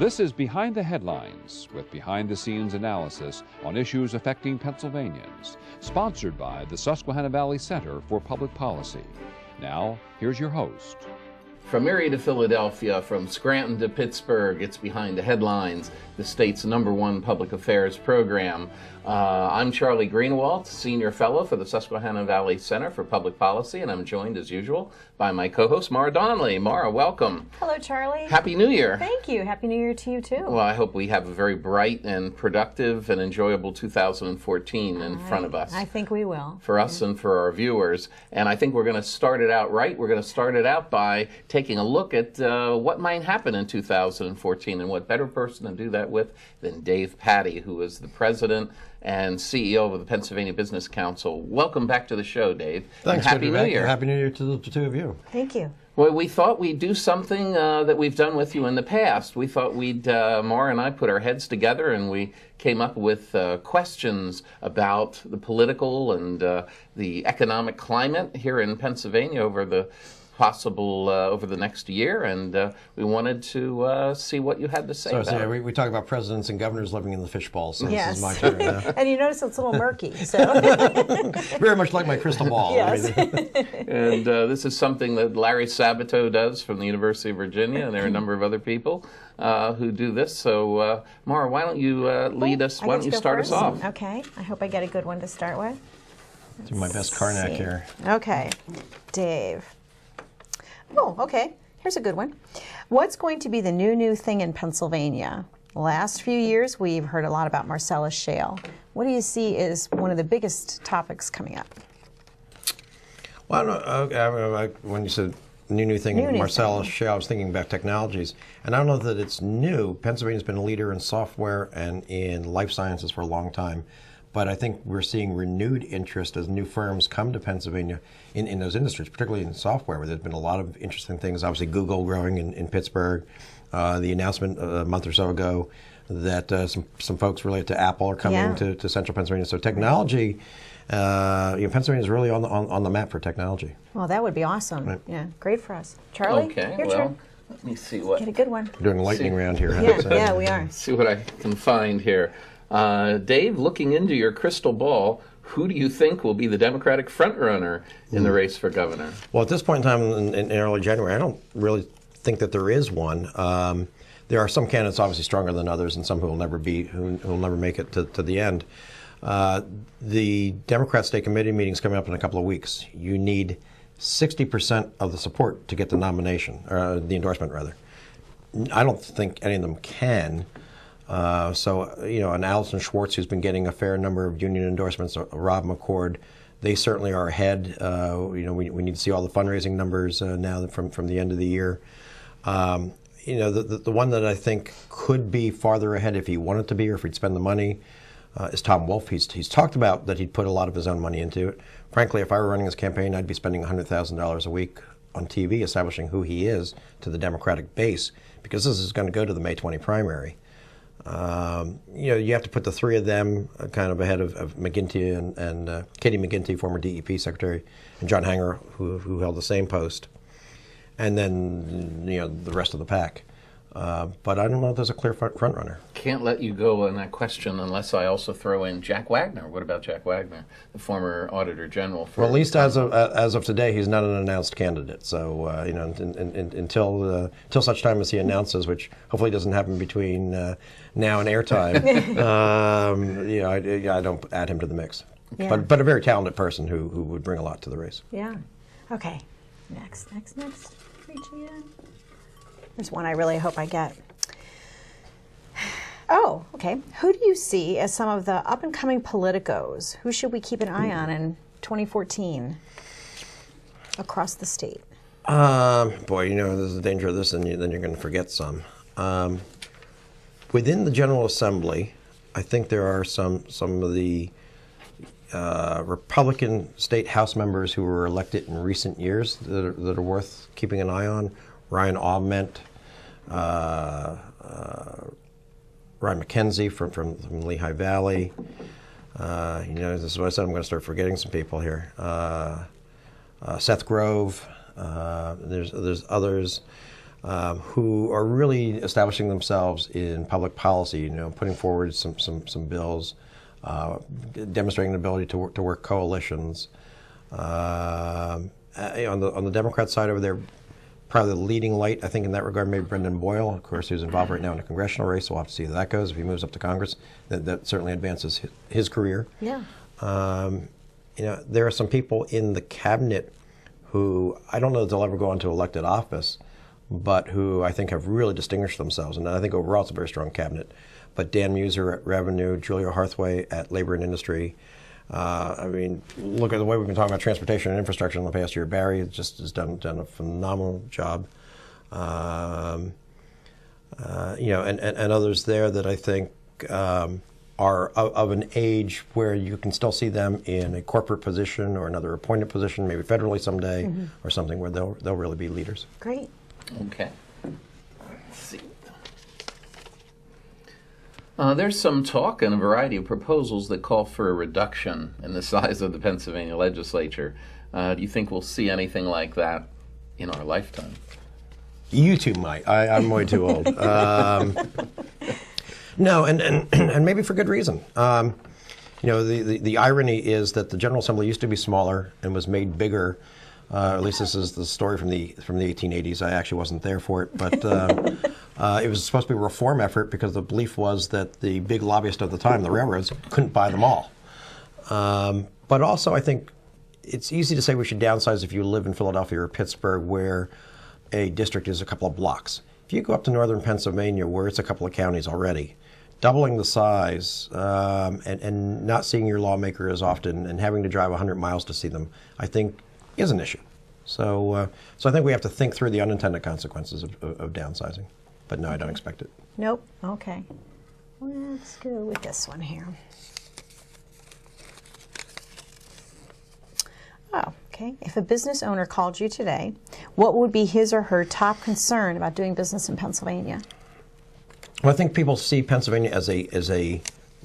This is Behind the Headlines, with behind-the-scenes analysis on issues affecting Pennsylvanians, sponsored by the Susquehanna Valley Center for Public Policy. Now, here's your host. From Erie to Philadelphia, from Scranton to Pittsburgh, it's Behind the Headlines, the state's #1 public affairs program. I'm Charlie Greenwalt, Senior Fellow for the Susquehanna Valley Center for Public Policy, and I'm joined, as usual, by my co-host, Mara Donnelly. Mara, welcome. Hello, Charlie. Happy New Year. Thank you. Happy New Year to you, too. Well, I hope we have a very bright and productive and enjoyable 2014 in front of us. I think we will. For us and for our viewers. And I think we're going to start it out right. We're going to start it out by taking a look at what might happen in 2014, and what better person to do that with than Dave Patti, who is the president and CEO of the Pennsylvania Business Council. Welcome back to the show, Dave. Thanks. And Happy New Year. Happy New Year to the two of you. Thank you. Well, we thought we'd do something that we've done with you in the past. We thought Mara and I put our heads together and we came up with questions about the political and the economic climate here in Pennsylvania over the next year, and we wanted to see what you had to say about it. We talk about presidents and governors living in the fishbowl, so Yes. This is my turn now. And you notice it's a little murky, so. Very much like my crystal ball. Yes. And this is something that Larry Sabato does from the University of Virginia, and there are a number of other people who do this. So, Mara, why don't you lead us? Why don't you start us off? Okay. I hope I get a good one to start with. Do my best Karnak here. Okay. Dave. Oh, okay. Here's a good one. What's going to be the new thing in Pennsylvania? Last few years, we've heard a lot about Marcellus Shale. What do you see is one of the biggest topics coming up? Well, when you said new thing, Marcellus Shale, I was thinking about technologies. And I don't know that it's new. Pennsylvania's been a leader in software and in life sciences for a long time. But I think we're seeing renewed interest as new firms come to Pennsylvania in those industries, particularly in software, where there's been a lot of interesting things. Obviously, Google growing in Pittsburgh. The announcement a month or so ago that some folks related to Apple are coming to central Pennsylvania. So technology, Pennsylvania is really on the map for technology. Well, that would be awesome. Right. Yeah, great for us. Charlie, Okay, your well, turn. let me see what. Get a good one. We're doing a lightning round here. Yeah, we are. See what I can find here. Dave, looking into your crystal ball, who do you think will be the Democratic frontrunner in the race for governor? Well, at this point in time in early January, I don't really think that there is one. There are some candidates obviously stronger than others, and some who will never make it to the end. The Democrat State Committee meeting is coming up in a couple of weeks. You need 60% of the support to get the nomination, or the endorsement rather. I don't think any of them can. And Allison Schwartz, who's been getting a fair number of union endorsements, Rob McCord, they certainly are ahead. We need to see all the fundraising numbers now from the end of the year. The one that I think could be farther ahead if he wanted to be, or if he'd spend the money, is Tom Wolf. He's talked about that he'd put a lot of his own money into it. Frankly, if I were running his campaign, I'd be spending $100,000 a week on TV establishing who he is to the Democratic base, because this is going to go to the May 20 primary. You have to put the three of them kind of ahead of McGinty and Katie McGinty, former DEP secretary, and John Hanger, who held the same post, and then the rest of the pack. But I don't know if there's a clear front runner. Can't let you go on that question unless I also throw in Jack Wagner. What about Jack Wagner, the former Auditor General? Well, at least as of today, he's not an announced candidate. So until such time as he announces, which hopefully doesn't happen between now and airtime, I don't add him to the mix. Yeah. But a very talented person who would bring a lot to the race. Yeah. Okay. Next. Reaching in. There's one I really hope I get. Oh, okay. Who do you see as some of the up-and-coming politicos? Who should we keep an eye on in 2014 across the state? There's a danger of this, and then you're going to forget some. Within the General Assembly, I think there are some of the Republican state House members who were elected in recent years that are worth keeping an eye on. Ryan Augment, Ryan McKenzie from Lehigh Valley. This is what I said, I'm going to start forgetting some people here. Seth Grove, there's others. who are really establishing themselves in public policy, putting forward some bills, demonstrating an ability to work coalitions. On the Democrat side over there, probably the leading light, I think, in that regard, maybe Brendan Boyle, of course, who's involved right now in a congressional race. We'll have to see how that goes. If he moves up to Congress, that certainly advances his career. Yeah. There are some people in the cabinet who I don't know that they'll ever go into elected office, but who I think have really distinguished themselves. And I think overall it's a very strong cabinet. But Dan Muser at Revenue, Julia Harthway at Labor and Industry. Look at the way we've been talking about transportation and infrastructure in the past year. Barry just has done a phenomenal job. And others there that I think are of an age where you can still see them in a corporate position or another appointed position, maybe federally someday, or something where they'll really be leaders. Great. Okay. Let's see. There's some talk and a variety of proposals that call for a reduction in the size of the Pennsylvania legislature. Do you think we'll see anything like that in our lifetime? You two might. I'm way too old. No, and maybe for good reason. The irony is that the General Assembly used to be smaller and was made bigger. At least this is the story from the 1880s. I actually wasn't there for it, but it was supposed to be a reform effort because the belief was that the big lobbyists at the time, the railroads, couldn't buy them all. But also, I think it's easy to say we should downsize if you live in Philadelphia or Pittsburgh, where a district is a couple of blocks. If you go up to northern Pennsylvania, where it's a couple of counties already, doubling the size and not seeing your lawmaker as often and having to drive 100 miles to see them, I think, is an issue. So I think we have to think through the unintended consequences of downsizing. But no, I don't expect it. Nope. Okay. Let's go with this one here. Oh, okay. If a business owner called you today, what would be his or her top concern about doing business in Pennsylvania? Well, I think people see Pennsylvania as a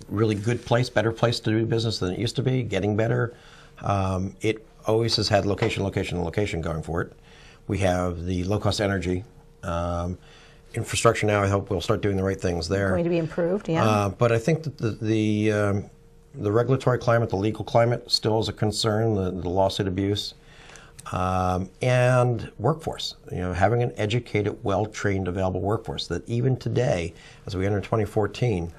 really good place, better place to do business than it used to be, getting better. It always has had location going for it. We have the low-cost energy. Infrastructure now, I hope we'll start doing the right things there. Going to be improved, yeah. But I think that the regulatory climate, the legal climate, still is a concern, the lawsuit abuse, and workforce. Having an educated, well-trained, available workforce that even today, as we enter 2014,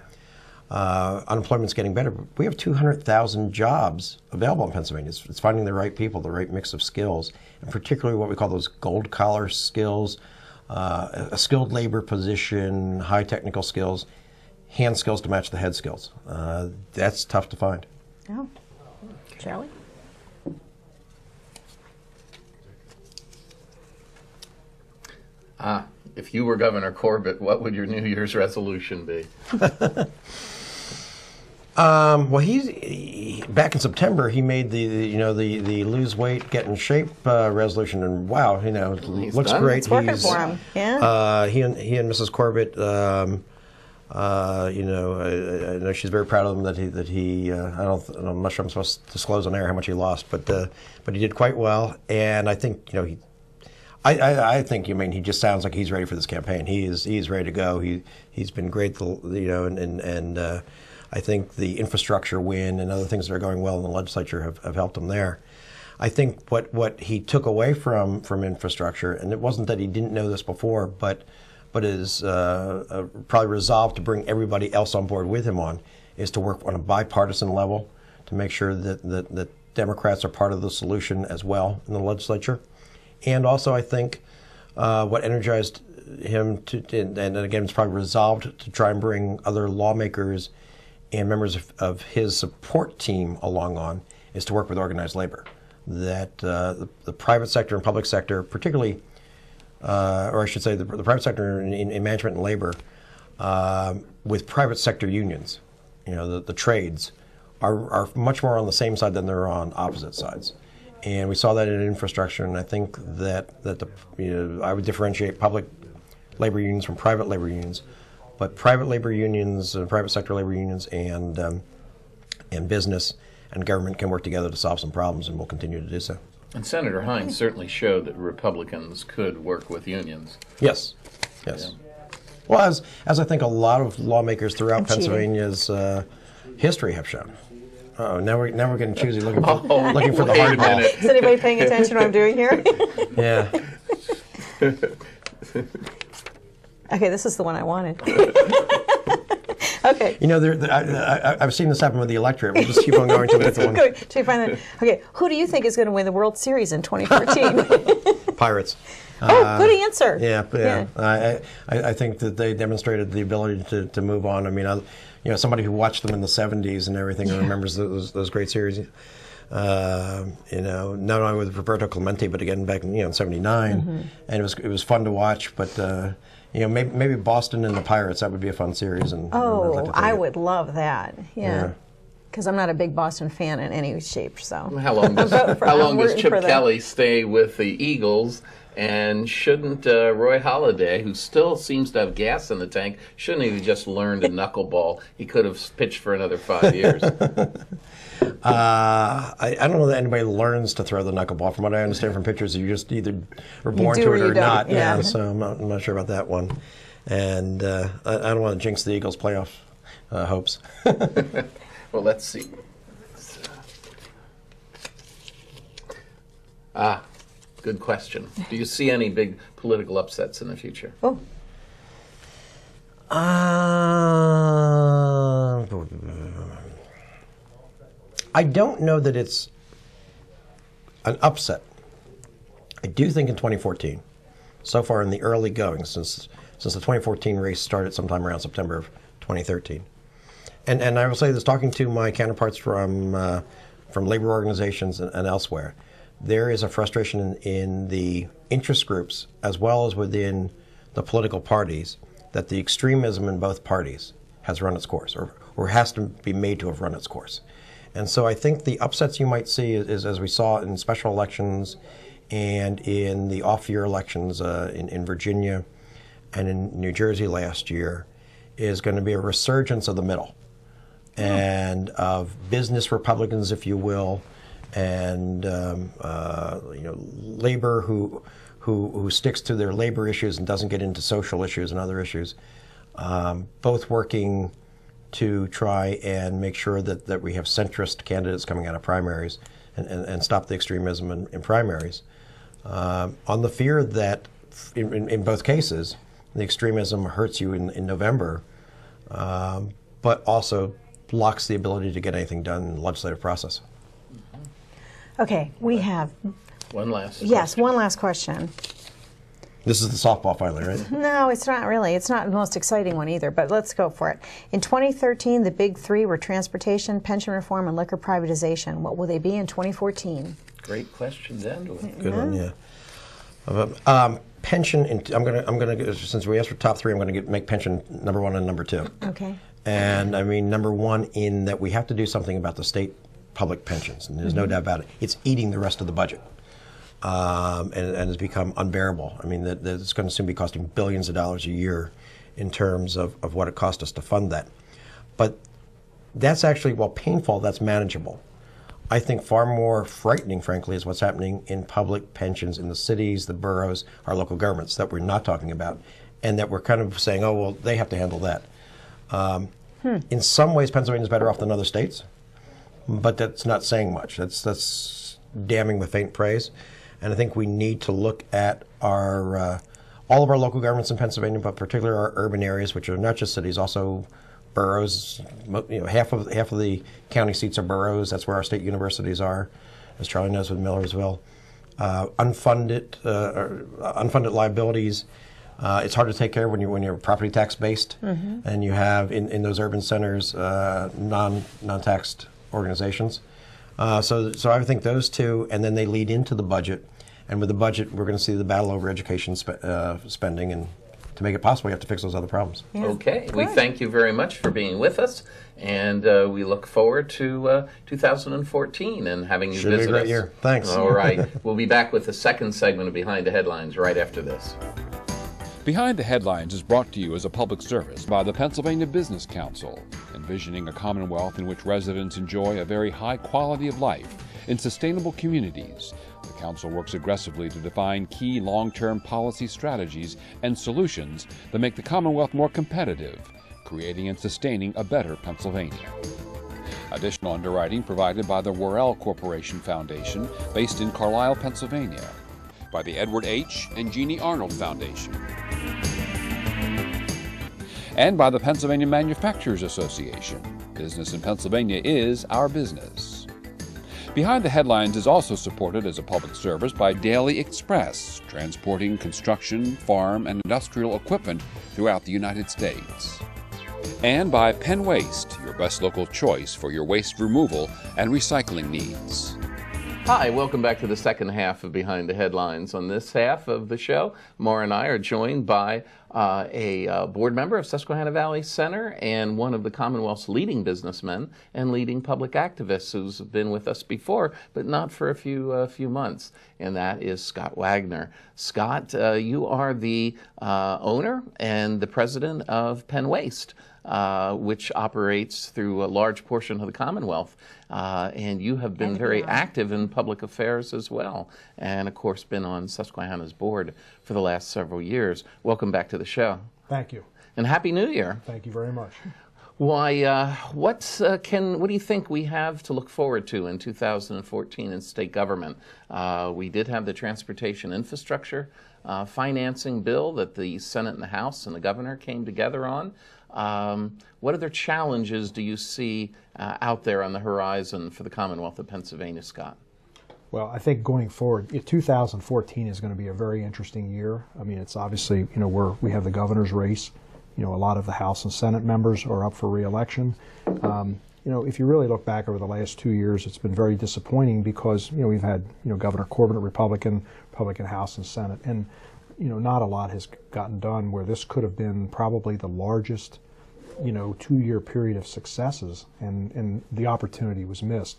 unemployment's getting better. But we have 200,000 jobs available in Pennsylvania. It's finding the right people, the right mix of skills, and particularly what we call those gold-collar skills, a skilled labor position, high technical skills, hand skills to match the head skills. That's tough to find. Oh. Charlie? If you were Governor Corbett, what would your New Year's resolution be? Well, he back in September he made the lose weight, get in shape resolution, and wow, looks great. It's working for him. Yeah. He and Mrs. Corbett, I know she's very proud of him that he I'm not sure I'm supposed to disclose on air how much he lost, but he did quite well, and I think I think he just sounds like he's ready for this campaign. He's ready to go. He's been great, and I think the infrastructure win and other things that are going well in the legislature have helped him there. I think what he took away from infrastructure, and it wasn't that he didn't know this before, but is probably resolved to bring everybody else on board with him on, is to work on a bipartisan level to make sure that Democrats are part of the solution as well in the legislature. And also, I think what energized him and again, it's probably resolved to try and bring other lawmakers and members of his support team along on, is to work with organized labor. That the private sector and public sector, particularly, or I should say the private sector in management and labor, with private sector unions, the trades, are much more on the same side than they're on opposite sides. And we saw that in infrastructure, and I think that I would differentiate public labor unions from private labor unions. But private labor unions, private sector labor unions, and business and government can work together to solve some problems, and we'll continue to do so. And Senator Hines certainly showed that Republicans could work with unions. Yes, yes. Yeah. Well, as I think a lot of lawmakers throughout Pennsylvania's history have shown. Oh, now we're getting choosy, looking for the hard ball. Is anybody paying attention to what I'm doing here? Yeah. Okay, this is the one I wanted. Okay. You know, I've seen this happen with the electorate. We'll just keep on going until we get the one. Till you find that. Okay, who do you think is going to win the World Series in 2014? Pirates. Oh, good answer. Yeah. I think that they demonstrated the ability to move on. I mean, somebody who watched them in the 70s and everything and remembers those great series. Not only with Roberto Clemente, but again back in '79, and it was fun to watch. But maybe Boston and the Pirates, that would be a fun series. And I would love that. Yeah. Because I'm not a big Boston fan in any shape. So how long does Chip Kelly stay with the Eagles? And shouldn't Roy Halladay, who still seems to have gas in the tank, shouldn't he have just learned a knuckleball? He could have pitched for another 5 years. I don't know that anybody learns to throw the knuckleball. From what I understand from pictures, you just either are born to it or not. Yeah. So I'm not sure about that one. And I don't want to jinx the Eagles' playoff hopes. Well, let's see. Good question. Do you see any big political upsets in the future? Oh. I don't know that it's an upset. I do think in 2014, so far in the early going, since the 2014 race started sometime around September of 2013, and I will say this, talking to my counterparts from labor organizations and elsewhere, there is a frustration in the interest groups as well as within the political parties that the extremism in both parties has run its course or has to be made to have run its course. And so I think the upsets you might see is as we saw in special elections and in the off-year elections in Virginia and in New Jersey last year, is going to be a resurgence of the middle and of business Republicans, if you will, and labor who sticks to their labor issues and doesn't get into social issues and other issues, both working to try and make sure that we have centrist candidates coming out of primaries and stop the extremism in primaries, on the fear that in both cases the extremism hurts you in November, but also blocks the ability to get anything done in the legislative process. Okay, we have one last question. This is the softball finally, right? No, it's not really. It's not the most exciting one either, but let's go for it. In 2013, the big three were transportation, pension reform, and liquor privatization. What will they be in 2014? Great question to end with. Good one, yeah. Pension, I'm gonna since we asked for top three, I'm gonna make pension number one and number two. Okay. And I mean number one in that we have to do something about the state public pensions, and there's no doubt about it. It's eating the rest of the budget, and has become unbearable. I mean, that it's going to soon be costing billions of dollars a year in terms of what it cost us to fund that. But that's actually, while painful, that's manageable. I think far more frightening, frankly, is what's happening in public pensions in the cities, the boroughs, our local governments that we're not talking about, and that we're kind of saying, oh, well, they have to handle that. In some ways, Pennsylvania's better off than other states. But that's not saying much. That's damning with faint praise, and I think we need to look at our all of our local governments in Pennsylvania, but particularly our urban areas, which are not just cities, also boroughs. Half of the county seats are boroughs. That's where our state universities are, as Charlie knows with Millersville. Unfunded liabilities. It's hard to take care of when you're property tax based, and you have in those urban centers non-taxed organizations. So I think those two, and then they lead into the budget. And with the budget, we're going to see the battle over education spending, and to make it possible, we have to fix those other problems. Yeah. Okay, we thank you very much for being with us, and we look forward to 2014 and having you visit us. Should be a great year. Thanks. All right, we'll be back with the second segment of Behind the Headlines right after this. Behind the Headlines is brought to you as a public service by the Pennsylvania Business Council, envisioning a commonwealth in which residents enjoy a very high quality of life. in sustainable communities. The Council works aggressively to define key long-term policy strategies and solutions that make the Commonwealth more competitive, creating and sustaining a better Pennsylvania. Additional underwriting provided by the Worrell Corporation Foundation, based in Carlisle, Pennsylvania, by the Edward H. and Jeannie Arnold Foundation, and by the Pennsylvania Manufacturers Association. Business in Pennsylvania is our business. Behind the Headlines is also supported as a public service by Daily Express, transporting construction, farm, and industrial equipment throughout the United States. And by Penn Waste, your best local choice for your waste removal and recycling needs. Hi, welcome back to the second half of Behind the Headlines. On this half of the show, Maura and I are joined by a board member of Susquehanna Valley Center and one of the Commonwealth's leading businessmen and leading public activists who's been with us before, but not for a few months, and that is Scott Wagner. Scott, you are the owner and the president of Penn Waste, which operates through a large portion of the Commonwealth. And you have been very active in public affairs as well, and of course been on Susquehanna's board for the last several years. Welcome back to the show. Thank you. And Happy New Year. Thank you very much. Why, what do you think we have to look forward to in 2014 in state government? We did have the transportation infrastructure financing bill that the Senate and the House and the governor came together on. What other challenges do you see out there on the horizon for the Commonwealth of Pennsylvania, Scott? Well, I think going forward, 2014 is going to be a very interesting year. I mean, it's obviously, we have the governor's race. A lot of the House and Senate members are up for re-election. If you really look back over the last 2 years, it's been very disappointing because, we've had, Governor Corbett, a Republican House and Senate, and, not a lot has gotten done where this could have been probably the largest, 2-year period of successes, and the opportunity was missed.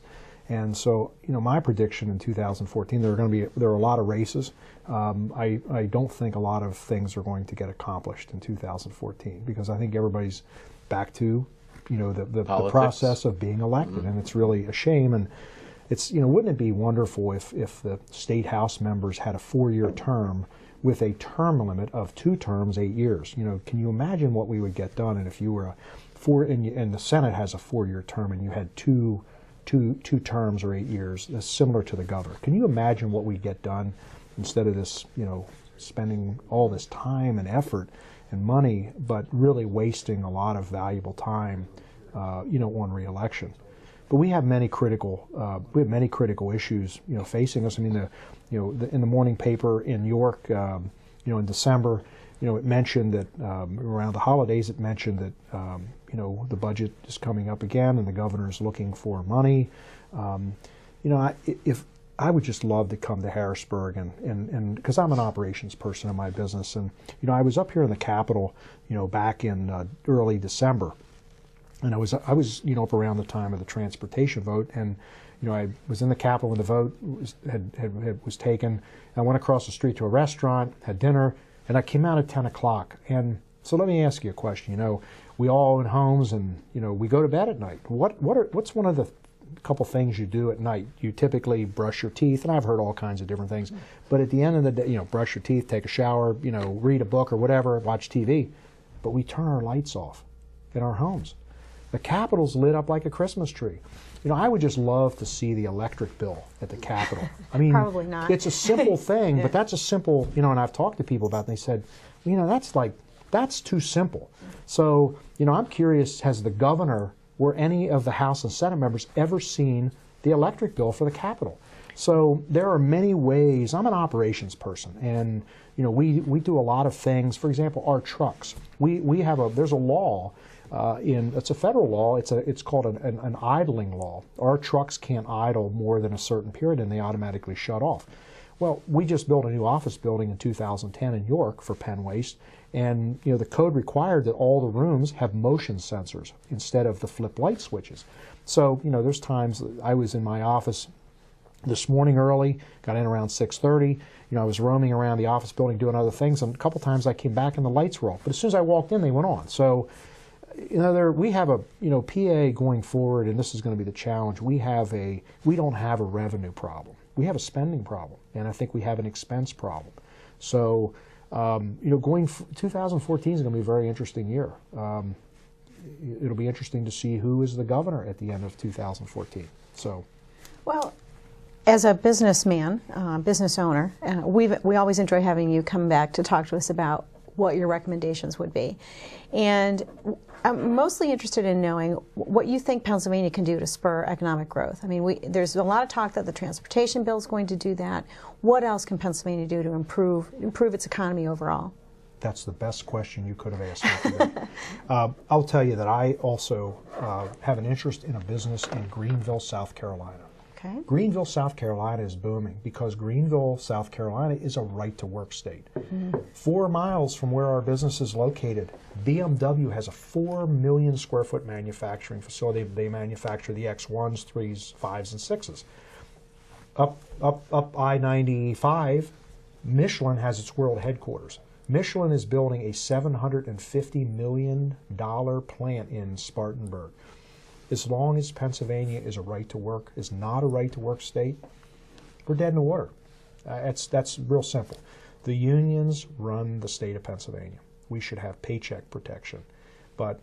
And so, my prediction in 2014, there are a lot of races. I don't think a lot of things are going to get accomplished in 2014 because I think everybody's back to, the process of being elected, and it's really a shame. And it's, wouldn't it be wonderful if the state house members had a 4-year term with a term limit of 2 terms, 8 years? Can you imagine what we would get done? And if you were and the Senate has a 4-year term, and you had two terms or 8 years, that's similar to the governor. Can you imagine what we'd get done instead of this, spending all this time and effort and money, but really wasting a lot of valuable time, on re-election? But we have many critical issues, facing us. I mean, in the morning paper in York, in December, it mentioned that around the holidays, it mentioned that the budget is coming up again, and the governor is looking for money. If I would just love to come to Harrisburg, and because I'm an operations person in my business, and I was up here in the Capitol, back in early December. And I was up around the time of the transportation vote, and I was in the Capitol when the vote was taken. I went across the street to a restaurant, had dinner, and I came out at 10 o'clock. And so let me ask you a question. We all own homes, and we go to bed at night. What's one of the couple things you do at night? You typically brush your teeth, and I've heard all kinds of different things. But at the end of the day, brush your teeth, take a shower, read a book or whatever, watch TV. But we turn our lights off in our homes. The Capitol's lit up like a Christmas tree. I would just love to see the electric bill at the Capitol. I mean, probably not. It's a simple thing, yeah. But that's a simple, and I've talked to people about it, and they said, that's too simple. So, I'm curious, has the governor or any of the House and Senate members ever seen the electric bill for the Capitol? So there are many ways. I'm an operations person, and we do a lot of things. For example, our trucks. There's a law. It's a federal law. It's called an idling law. Our trucks can't idle more than a certain period, and they automatically shut off. Well, we just built a new office building in 2010 in York for Penn Waste, and the code required that all the rooms have motion sensors instead of the flip light switches. So there's times I was in my office this morning early, got in around 6:30. I was roaming around the office building doing other things, and a couple times I came back and the lights were off. But as soon as I walked in, they went on. So we have a, PA going forward, and this is going to be the challenge. We don't have a revenue problem. We have a spending problem, and I think we have an expense problem. So, 2014 is going to be a very interesting year. It'll be interesting to see who is the governor at the end of 2014. So, well, as a businessman, business owner, we always enjoy having you come back to talk to us about what your recommendations would be. And I'm mostly interested in knowing what you think Pennsylvania can do to spur economic growth. I mean, there's a lot of talk that the transportation bill is going to do that. What else can Pennsylvania do to improve its economy overall? That's the best question you could have asked me today. I'll tell you that I also have an interest in a business in Greenville, South Carolina. Okay. Greenville, South Carolina is booming because Greenville, South Carolina is a right-to-work state. 4 miles from where our business is located, BMW has a 4 million square foot manufacturing facility. They manufacture the X1s, 3s, 5s, and 6s. Up I-95, Michelin has its world headquarters. Michelin is building a $750 million plant in Spartanburg. As long as Pennsylvania is not a right-to-work state, we're dead in the water. That's real simple. The unions run the state of Pennsylvania. We should have paycheck protection. But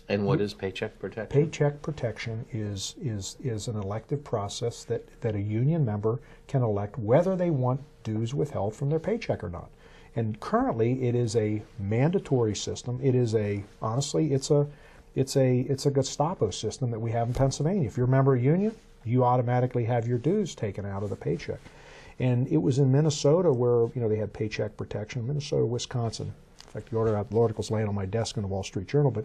and what is paycheck protection? Paycheck protection is an elective process that a union member can elect whether they want dues withheld from their paycheck or not. And currently, it is a mandatory system. It is honestly, it's a Gestapo system that we have in Pennsylvania. If you're a member of a union, you automatically have your dues taken out of the paycheck. And it was in Minnesota where they had paycheck protection. Minnesota, Wisconsin. In fact, the article's laying on my desk in the Wall Street Journal. But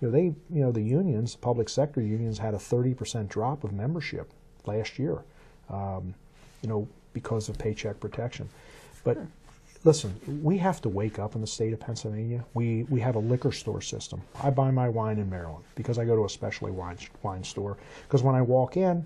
the unions, public sector unions, had a 30% drop of membership last year, because of paycheck protection. But listen, we have to wake up in the state of Pennsylvania. We have a liquor store system. I buy my wine in Maryland because I go to a specialty wine store. Because when I walk in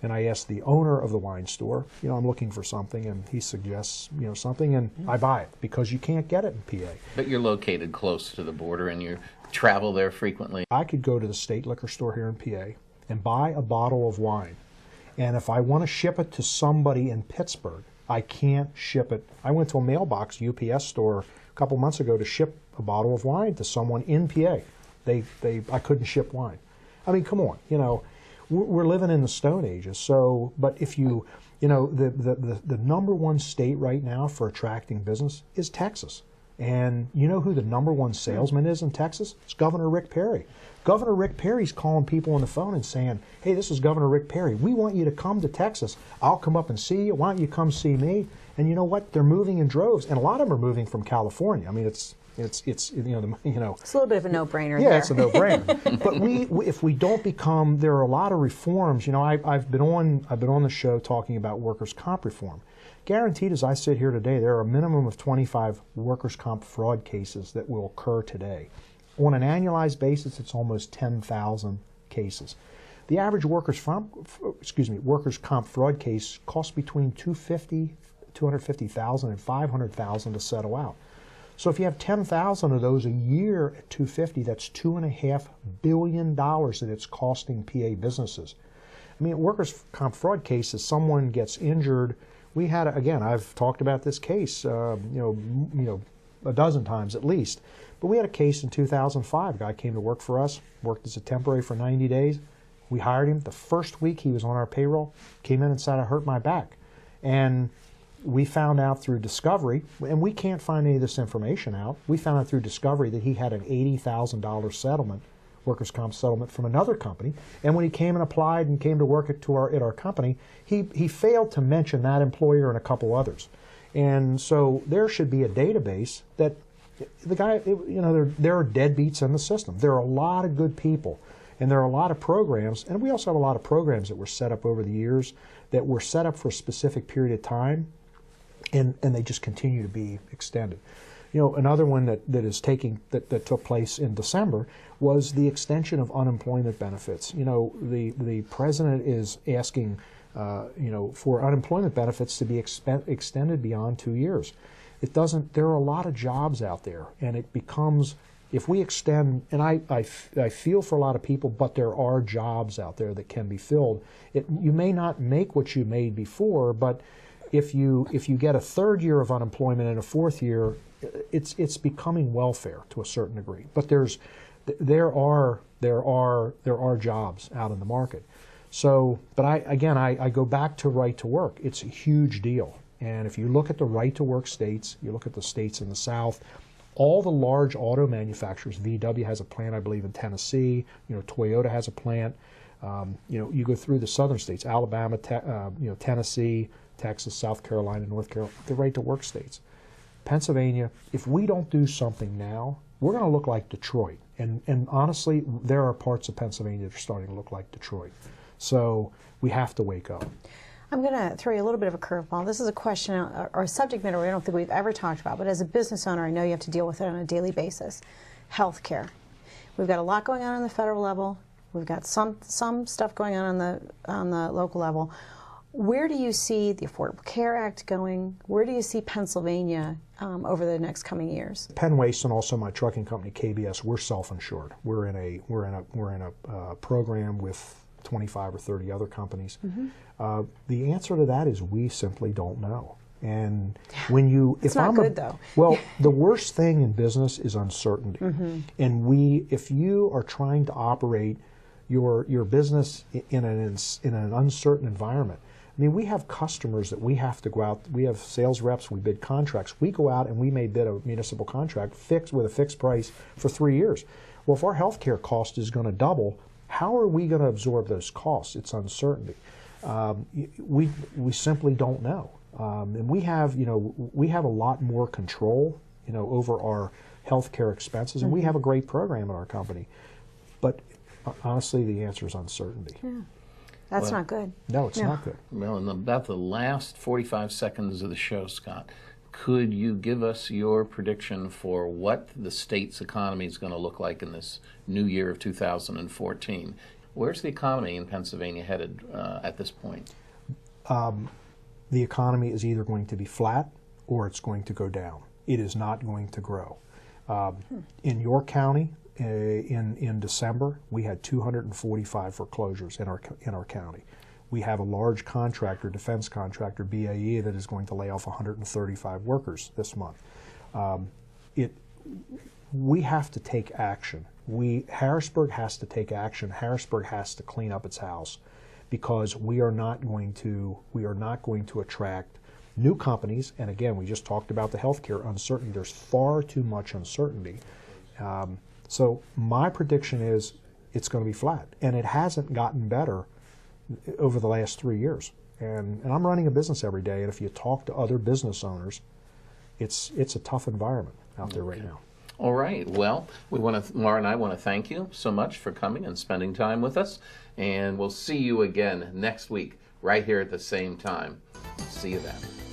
and I ask the owner of the wine store, I'm looking for something, and he suggests, something, and I buy it because you can't get it in PA. But you're located close to the border and you travel there frequently. I could go to the state liquor store here in PA and buy a bottle of wine. And if I want to ship it to somebody in Pittsburgh, I can't ship it. I went to a mailbox UPS store a couple months ago to ship a bottle of wine to someone in PA. I couldn't ship wine. I mean, come on, we're living in the Stone Ages. So, but if the number one state right now for attracting business is Texas. And you know who the number one salesman is in Texas? It's Governor Rick Perry. Governor Rick Perry's calling people on the phone and saying, hey, this is Governor Rick Perry. We want you to come to Texas. I'll come up and see you. Why don't you come see me? And you know what? They're moving in droves. And a lot of them are moving from California. I mean, it's It's It's a little bit of a no-brainer. Yeah, there. It's a no-brainer. But if we don't become, there are a lot of reforms. I've been on the show talking about workers' comp reform. Guaranteed, as I sit here today, there are a minimum of 25 workers' comp fraud cases that will occur today. On an annualized basis, it's almost 10,000 cases. The average workers' comp fraud case costs between $250,000 and $500,000 to settle out. So if you have 10,000 of those a year at $250,000, that's $2.5 billion that it's costing PA businesses. I mean, workers' comp fraud cases, someone gets injured. We had, again, I've talked about this case, a dozen times at least. But we had a case in 2005. A guy came to work for us, worked as a temporary for 90 days. We hired him. The first week he was on our payroll, came in and said, I hurt my back. And we found out through discovery, and we can't find any of this information out, we found out through discovery that he had an $80,000 settlement, workers' comp settlement from another company. And when he came and applied and came to work at our company, he failed to mention that employer and a couple others. And so there should be a database that the guy, there are deadbeats in the system. There are a lot of good people, and there are a lot of programs, and we also have a lot of programs that were set up over the years that were set up for a specific period of time, and they just continue to be extended. Another one that took place in December was the extension of unemployment benefits. The president is asking, for unemployment benefits to be extended beyond 2 years. There are a lot of jobs out there, and it becomes if we extend, and I feel for a lot of people, but there are jobs out there that can be filled. You may not make what you made before, but if you get a third year of unemployment and a fourth year, it's becoming welfare to a certain degree. But there are jobs out in the market. So, but I go back to right to work. It's a huge deal. And if you look at the right to work states, you look at the states in the South, all the large auto manufacturers, VW has a plant, I believe, in Tennessee. Toyota has a plant. You go through the southern states, Alabama, Tennessee, Texas, South Carolina, North Carolina, the right to work states. Pennsylvania, if we don't do something now, we're going to look like Detroit. And honestly, there are parts of Pennsylvania that are starting to look like Detroit. So we have to wake up. I'm going to throw you a little bit of a curveball. This is a question or a subject matter I don't think we've ever talked about, but as a business owner, I know you have to deal with it on a daily basis. Healthcare. We've got a lot going on the federal level. We've got some stuff going on the local level. Where do you see the Affordable Care Act going? Where do you see Pennsylvania over the next coming years? Penn Waste and also my trucking company KBS, we're self-insured. We're in a program with 25 or 30 other companies. Mm-hmm. The answer to that is we simply don't know. And when it's not good though. Well, the worst thing in business is uncertainty. Mm-hmm. And if you are trying to operate your business in an uncertain environment, I mean, we have customers that we have to go out. We have sales reps. We bid contracts. We go out and we may bid a municipal contract with a fixed price for 3 years. Well, if our healthcare cost is going to double, how are we going to absorb those costs? It's uncertainty. We simply don't know. And we have a lot more control, over our healthcare expenses, and we have a great program in our company. But honestly, the answer is uncertainty. Yeah. That's not good. No, it's not good. Well, in about the last 45 seconds of the show, Scott, could you give us your prediction for what the state's economy is going to look like in this new year of 2014? Where's the economy in Pennsylvania headed at this point? The economy is either going to be flat or it's going to go down. It is not going to grow. In York County, in December, we had 245 foreclosures in our county. We have a large contractor, defense contractor, BAE, that is going to lay off 135 workers this month. We have to take action. Harrisburg has to take action. Harrisburg has to clean up its house, because we are not going to attract new companies. And again, we just talked about the healthcare uncertainty. There's far too much uncertainty. So my prediction is it's going to be flat, and it hasn't gotten better over the last 3 years. And I'm running a business every day, and if you talk to other business owners, it's a tough environment out there right now. All right. Well, Laura and I want to thank you so much for coming and spending time with us, and we'll see you again next week right here at the same time. See you then.